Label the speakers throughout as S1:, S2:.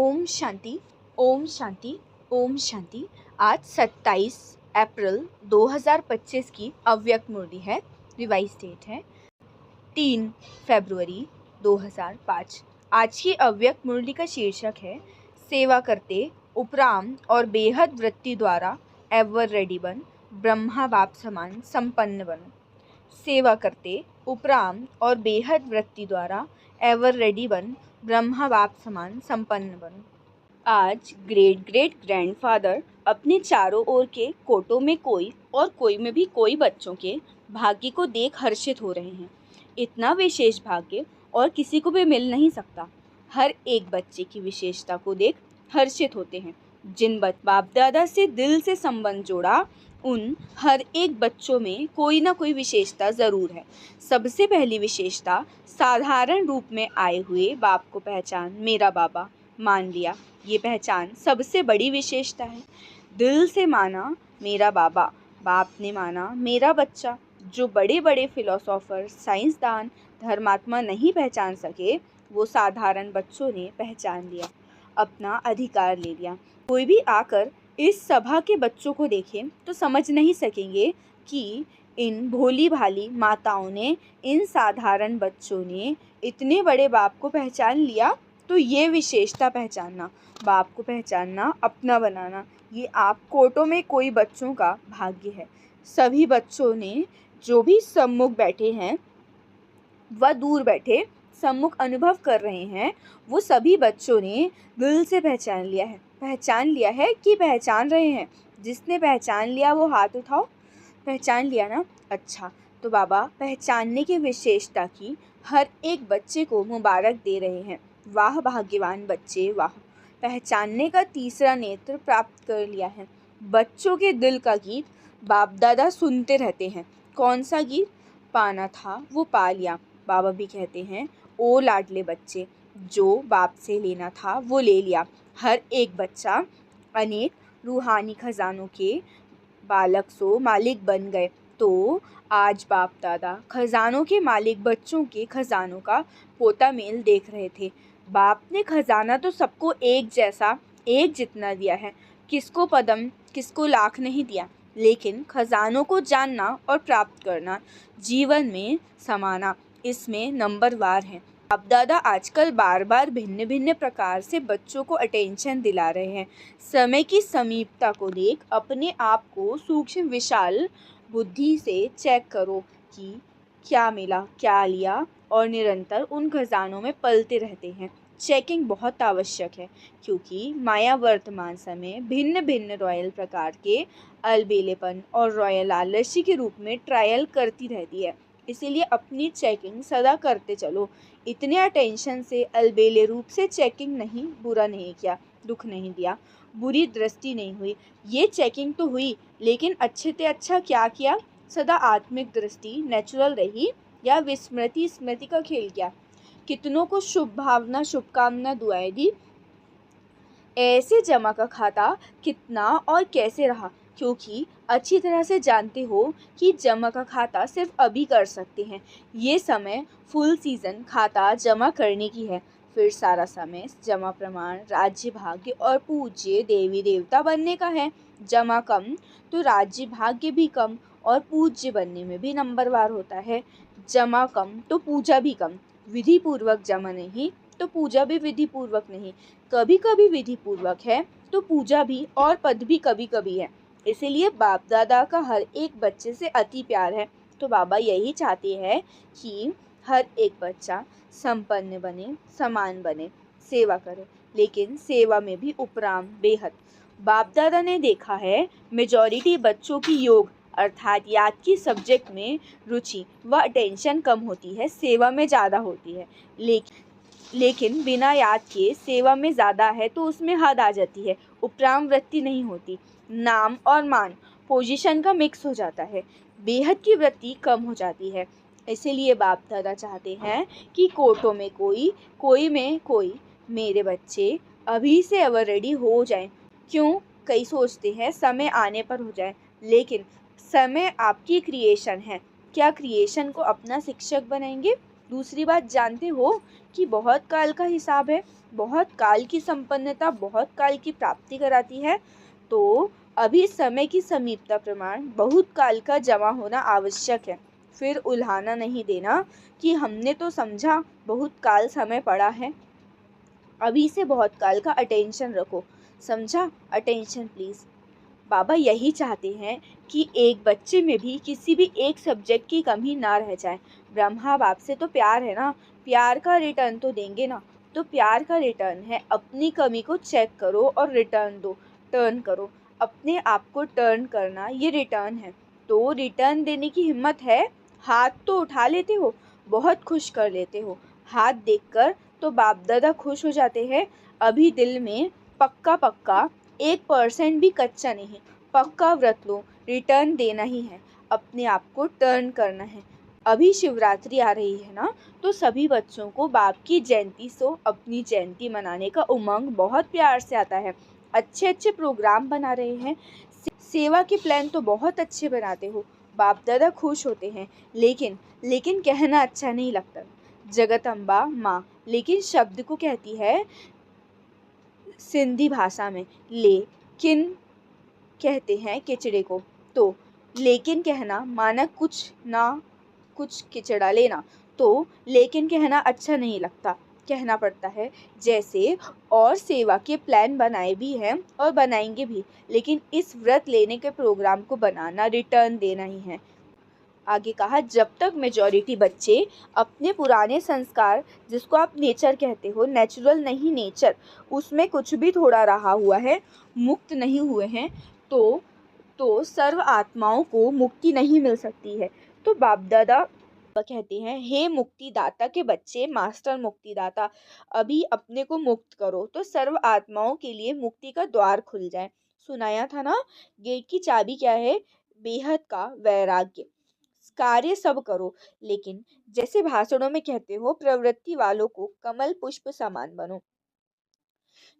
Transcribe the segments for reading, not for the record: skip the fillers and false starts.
S1: ओम शांति, ओम शांति, ओम शांति। आज 27 अप्रैल 2025 की अव्यक्त मुरली है। रिवाइज डेट है 3 फरवरी 2005। आज की अव्यक्त मुरली का शीर्षक है सेवा करते उपराम और बेहद वृत्ति द्वारा एवर रेडी बन, ब्रह्मा बाप समान संपन्न बनो। सेवा करते उपराम और बेहद वृत्ति द्वारा एवर रेडी बन, ब्रह्मा बाप समान संपन्न बनो। आज ग्रेट ग्रेट ग्रैंडफादर अपने चारों ओर के कोटों में कोई और कोई में भी कोई बच्चों के भाग्य को देख हर्षित हो रहे हैं। इतना विशेष भाग्य और किसी को भी मिल नहीं सकता। हर एक बच्चे की विशेषता को देख हर्षित होते हैं। जिन बाप दादा से दिल से संबंध जोड़ा, उन हर एक बच्चों में कोई ना कोई विशेषता ज़रूर है। सबसे पहली विशेषता साधारण रूप में आए हुए बाप को पहचान मेरा बाबा मान लिया। ये पहचान सबसे बड़ी विशेषता है। दिल से माना मेरा बाबा, बाप ने माना मेरा बच्चा। जो बड़े बड़े फिलोसोफर, साइंसदान, धर्मात्मा नहीं पहचान सके, वो साधारण बच्चों ने पहचान लिया, अपना अधिकार ले लिया। कोई भी आकर इस सभा के बच्चों को देखे तो समझ नहीं सकेंगे कि इन भोली भाली माताओं ने, इन साधारण बच्चों ने इतने बड़े बाप को पहचान लिया। तो ये विशेषता पहचानना, बाप को पहचानना, अपना बनाना, ये आप कोटों में कोई बच्चों का भाग्य है। सभी बच्चों ने जो भी सम्मुख बैठे हैं व दूर बैठे सम्मुख अनुभव कर रहे हैं, वो सभी बच्चों ने दिल से पहचान लिया है। पहचान लिया है कि पहचान रहे हैं? जिसने पहचान लिया वो हाथ उठाओ। पहचान लिया ना? अच्छा, तो बाबा पहचानने की विशेषता की हर एक बच्चे को मुबारक दे रहे हैं। वाह भाग्यवान बच्चे, वाह। पहचानने का तीसरा नेत्र प्राप्त कर लिया है। बच्चों के दिल का गीत बाप दादा सुनते रहते हैं। कौन सा गीत? पाना था वो पा लिया। बाबा भी कहते हैं, ओ लाडले बच्चे, जो बाप से लेना था वो ले लिया। हर एक बच्चा अनेक रूहानी खजानों के बालक सो मालिक बन गए। तो आज बाप दादा खजानों के मालिक बच्चों के खजानों का पोता मेल देख रहे थे। बाप ने खजाना तो सबको एक जैसा, एक जितना दिया है। किसको पदम, किसको लाख नहीं दिया, लेकिन खजानों को जानना और प्राप्त करना, जीवन में समाना, इसमें नंबरवार है। बाप दादा आजकल बार बार भिन्न भिन्न प्रकार से बच्चों को अटेंशन दिला रहे हैं। समय की समीपता को देख अपने आप को सूक्ष्म विशाल बुद्धि से चेक करो कि क्या मिला, क्या लिया, और निरंतर उन खजानों में पलते रहते हैं। चेकिंग बहुत आवश्यक है, क्योंकि माया वर्तमान समय भिन्न भिन्न रॉयल प्रकार के अलबेलेपन और रॉयल आलस्य के रूप में ट्रायल करती रहती है। इसीलिए अपनी चेकिंग सदा करते चलो। इतने अटेंशन से अलबेले रूप से चेकिंग नहीं, बुरा नहीं किया, दुख नहीं दिया, बुरी दृष्टि नहीं हुई। ये चेकिंग तो हुई, लेकिन अच्छे से अच्छा क्या किया? सदा आत्मिक दृष्टि नेचुरल रही या विस्मृति स्मृति का खेल किया? कितनों को शुभ भावना, शुभकामना, दुआएं दी। ऐसे जमा का खाता कितना और कैसे रहा? क्योंकि अच्छी तरह से जानते हो कि जमा का खाता सिर्फ अभी कर सकते हैं। ये समय फुल सीजन खाता जमा करने की है। फिर सारा समय जमा प्रमाण, राज्य भाग्य और पूज्य देवी देवता बनने का है। जमा कम तो राज्य भाग्य भी कम और पूज्य बनने में भी नंबरवार होता है। जमा कम तो पूजा भी कम। विधि पूर्वक जमा नहीं तो पूजा भी विधि पूर्वक नहीं। कभी कभी विधि पूर्वक है तो पूजा भी और पद भी कभी कभी है। इसीलिए बाप दादा का हर एक बच्चे से अति प्यार है। तो बाबा यही चाहते हैं कि हर एक बच्चा संपन्न बने, समान बने, सेवा करे, लेकिन सेवा में भी उपराम बेहद। बाप दादा ने देखा है मेजॉरिटी बच्चों की योग अर्थात याद की सब्जेक्ट में रुचि व अटेंशन कम होती है, सेवा में ज़्यादा होती है। लेकिन बिना याद के सेवा में ज़्यादा है तो उसमें हद आ जाती है, उपराम वृत्ति नहीं होती। नाम और मान, पोजीशन का मिक्स हो जाता है, बेहद की वृत्ति कम हो जाती है। इसीलिए बाप दादा चाहते हैं कि कोटों में कोई, कोई में कोई मेरे बच्चे अभी से एवर रेडी हो जाएं। क्यों? कई सोचते हैं समय आने पर हो जाए, लेकिन समय आपकी क्रिएशन है। क्या क्रिएशन को अपना शिक्षक बनाएंगे? दूसरी बात जानते हो कि बहुत काल का हिसाब है, बहुत काल की संपन्नता बहुत काल की प्राप्ति कराती है। तो अभी समय की समीपता प्रमाण बहुत काल का जमा होना आवश्यक है। फिर उल्हाना नहीं देना कि हमने तो समझा बहुत काल समय पड़ा है। अभी से बहुत काल का अटेंशन रखो, समझा? Attention please. बाबा यही चाहते हैं कि एक बच्चे में भी किसी भी एक सब्जेक्ट की कमी ना रह जाए। ब्रह्मा बाप से तो प्यार है ना, प्यार का रिटर्न तो देंगे ना। तो प्यार का रिटर्न है अपनी कमी को चेक करो और रिटर्न दो, टर्न करो। अपने आप को टर्न करना ये रिटर्न है। तो रिटर्न देने की हिम्मत है? हाथ तो उठा लेते हो, बहुत खुश कर लेते हो। हाथ देखकर तो बाप दादा खुश हो जाते हैं। अभी दिल में पक्का पक्का 1% भी कच्चा नहीं, पक्का व्रत लो, रिटर्न देना ही है, अपने आप को टर्न करना है। अभी शिवरात्रि आ रही है ना, तो सभी बच्चों को बाप की जयंती सो अपनी जयंती मनाने का उमंग बहुत प्यार से आता है। अच्छे अच्छे प्रोग्राम बना रहे हैं, सेवा के प्लान तो बहुत अच्छे बनाते हो। बाप दादा खुश होते हैं, लेकिन लेकिन कहना अच्छा नहीं लगता। जगदम्बा माँ लेकिन शब्द को कहती है सिंधी भाषा में लेकिन कहते हैं किचड़े को। तो लेकिन कहना माना कुछ ना कुछ किचड़ा लेना, तो लेकिन कहना अच्छा नहीं लगता, कहना पड़ता है। जैसे और सेवा के प्लान बनाए भी हैं और बनाएंगे भी, लेकिन इस व्रत लेने के प्रोग्राम को बनाना, रिटर्न देना ही है। आगे कहा, जब तक मेजॉरिटी बच्चे अपने पुराने संस्कार, जिसको आप नेचर कहते हो, नेचुरल नहीं नेचर, उसमें कुछ भी थोड़ा रहा हुआ है, मुक्त नहीं हुए हैं, तो सर्व आत्माओं को मुक्ति नहीं मिल सकती है। तो बाप दादा कहते हैं, हे मुक्तिदाता के बच्चे, मास्टर मुक्तिदाता, अभी अपने को मुक्त करो तो सर्व आत्माओं के लिए मुक्ति का द्वार खुल जाए। सुनाया था ना, गेट की चाबी क्या है? बेहद का वैराग्य। कार्य सब करो, लेकिन जैसे भाषणों में कहते हो, प्रवृत्ति वालों को कमल पुष्प समान बनो।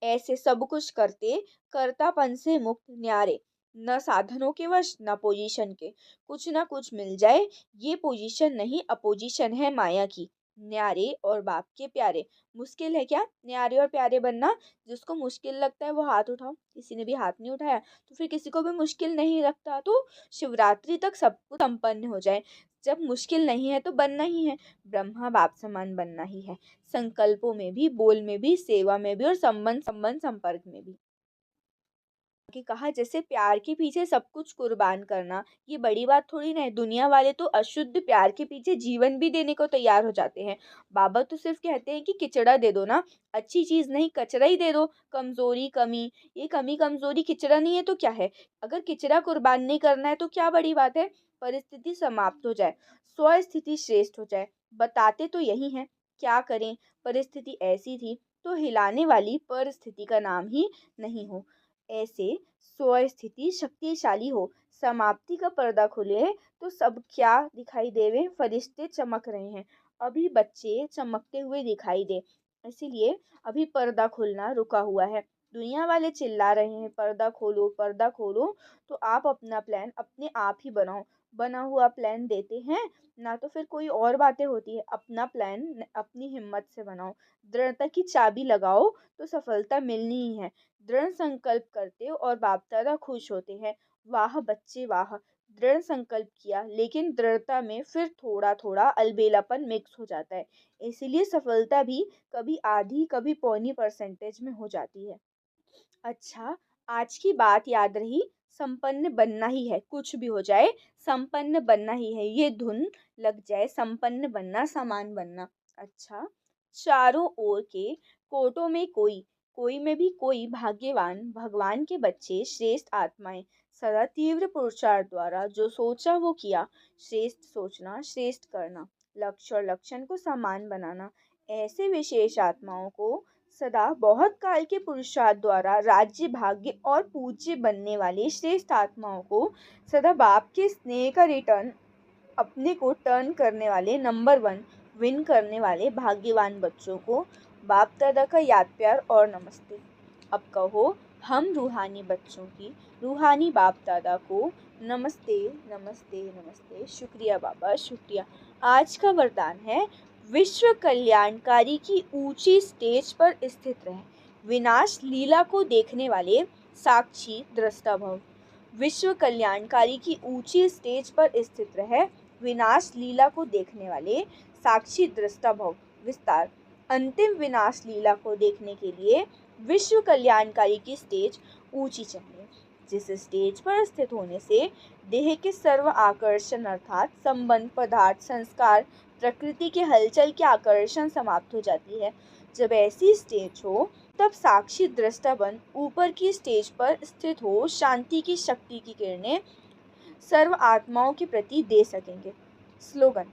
S1: ऐसे सब कुछ करते कर्तापन से मुक्त न्यारे, न साधनों के वश न पोजीशन के, कुछ ना कुछ मिल जाए, ये पोजीशन नहीं अपोजिशन है माया की। न्यारे और बाप के प्यारे। मुश्किल है क्या न्यारे और प्यारे बनना? जिसको मुश्किल लगता है वो हाथ उठाओ। किसी ने भी हाथ नहीं उठाया, तो फिर किसी को भी मुश्किल नहीं लगता तो शिवरात्रि तक सब कुछ संपन्न हो जाए। जब मुश्किल नहीं है तो बनना ही है, ब्रह्मा बाप समान बनना ही है। संकल्पों में भी, बोल में भी, सेवा में भी और संबंध संबंध संपर्क में भी। कि कहा, जैसे प्यार के पीछे सब कुछ कुर्बान करना ये बड़ी बात थोड़ी ना है। दुनिया वाले तो अशुद्ध प्यार के पीछे जीवन भी देने को तैयार हो जाते हैं। बाबा तो सिर्फ कहते हैं कि किचड़ा दे दो ना, अच्छी चीज नहीं कचरा ही दे दो। कमजोरी कमी, ये कमी कमजोरी किचड़ा नहीं है तो क्या है? अगर किचड़ा कुर्बान नहीं करना है तो क्या बड़ी बात है? परिस्थिति समाप्त हो जाए, स्वस्थिति श्रेष्ठ हो जाए, बताते तो यही है। क्या करें, परिस्थिति ऐसी थी तो हिलाने वाली परिस्थिति का नाम ही नहीं हो। ऐसे स्वस्थिति शक्तिशाली हो, समाप्ति का पर्दा खुले तो सब क्या दिखाई देवे? फरिश्ते चमक रहे हैं, अभी बच्चे चमकते हुए दिखाई दे, इसीलिए अभी पर्दा खुलना रुका हुआ है। दुनिया वाले चिल्ला रहे हैं पर्दा खोलो पर्दा खोलो, तो आप अपना प्लान अपने आप ही बनाओ। बना हुआ प्लान देते हैं ना, तो फिर कोई और बातें होती है। अपना प्लान अपनी हिम्मत से बनाओ, दृढ़ता की चाबी लगाओ तो सफलता मिलनी ही है। दृढ़ संकल्प करते और बाप दादा खुश होते हैं। वाह बच्चे वाह, दृढ़ संकल्प किया, लेकिन दृढ़ता में फिर थोड़ा थोड़ा अलबेलापन मिक्स हो जाता है, इसीलिए सफलता भी कभी आधी कभी पौनी परसेंटेज में हो जाती है। अच्छा, आज की बात याद रही, संपन्न बनना ही है, कुछ भी हो जाए संपन्न बनना ही है। ये धुन लग जाए, संपन्न बनना, समान बनना। अच्छा, चारों ओर के कोटों में कोई, कोई में भी कोई भाग्यवान भगवान के बच्चे, श्रेष्ठ आत्माएं, सदा तीव्र पुरुषार्थ द्वारा जो सोचा वो किया। श्रेष्ठ सोचना, श्रेष्ठ करना, लक्ष्य और लक्षण को समान बनाना। ऐसे विशेष आत्माओं को सदा बहुत काल के पुरुषार्थ द्वारा राज्य भाग्य और पूज्य बनने वाले श्रेष्ठ आत्माओं को सदा बाप के स्नेह का रिटर्न, अपने को टर्न करने वाले नंबर 1 विन करने वाले भाग्यवान बच्चों को बाप दादा का याद प्यार और नमस्ते। अब कहो, हम रूहानी बच्चों की रूहानी बाप दादा को नमस्ते नमस्ते नमस्ते। शुक्रिया बाबा शुक्रिया। आज का वरदान है, विश्व कल्याणकारी की ऊंची स्टेज पर स्थित रहे, विनाश लीला को देखने वाले साक्षी दृष्टा भव। विश्व कल्याणकारी की ऊंची स्टेज पर स्थित रहे, विनाश लीला को देखने वाले साक्षी दृष्टा भव। विस्तार। अंतिम विनाश लीला को देखने के लिए विश्व कल्याणकारी की स्टेज ऊंची चाहिए, जिस स्टेज पर स्थित होने से देह के सर्व आकर्षण अर्थात संबंध, पदार्थ, संस्कार, प्रकृति के हलचल के आकर्षण समाप्त हो जाती है। जब ऐसी स्टेज हो तब साक्षी दृष्टा बन ऊपर की स्टेज पर स्थित हो शांति की शक्ति की किरणें सर्व आत्माओं के प्रति दे सकेंगे। स्लोगन।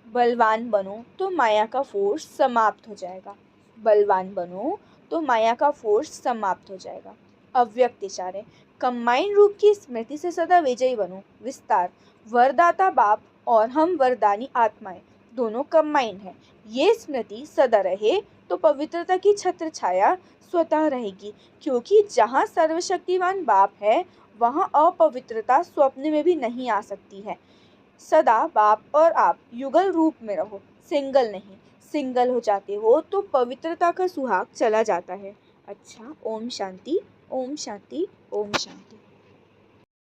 S1: बलवान बनो तो माया का फोर्स समाप्त हो जाएगा। बलवान बनो तो माया का फोर्स समाप्त हो जाएगा। अव्यक्त इशारे। कंबाइन रूप की स्मृति से सदा विजयी बनो। विस्तार। वरदाता बाप और हम वरदानी आत्माएं दोनों कंबाइन है। ये स्मृति सदा रहे तो पवित्रता की छत्र छाया स्वतः रहेगी, क्योंकि जहाँ सर्वशक्तिवान बाप है वहाँ अपवित्रता स्वप्न में भी नहीं आ सकती है। सदा बाप और आप युगल रूप में रहो, सिंगल नहीं। सिंगल हो जाते हो तो पवित्रता का सुहाग चला जाता है। अच्छा, ओम शांति, ओम शांति, ओम शांति।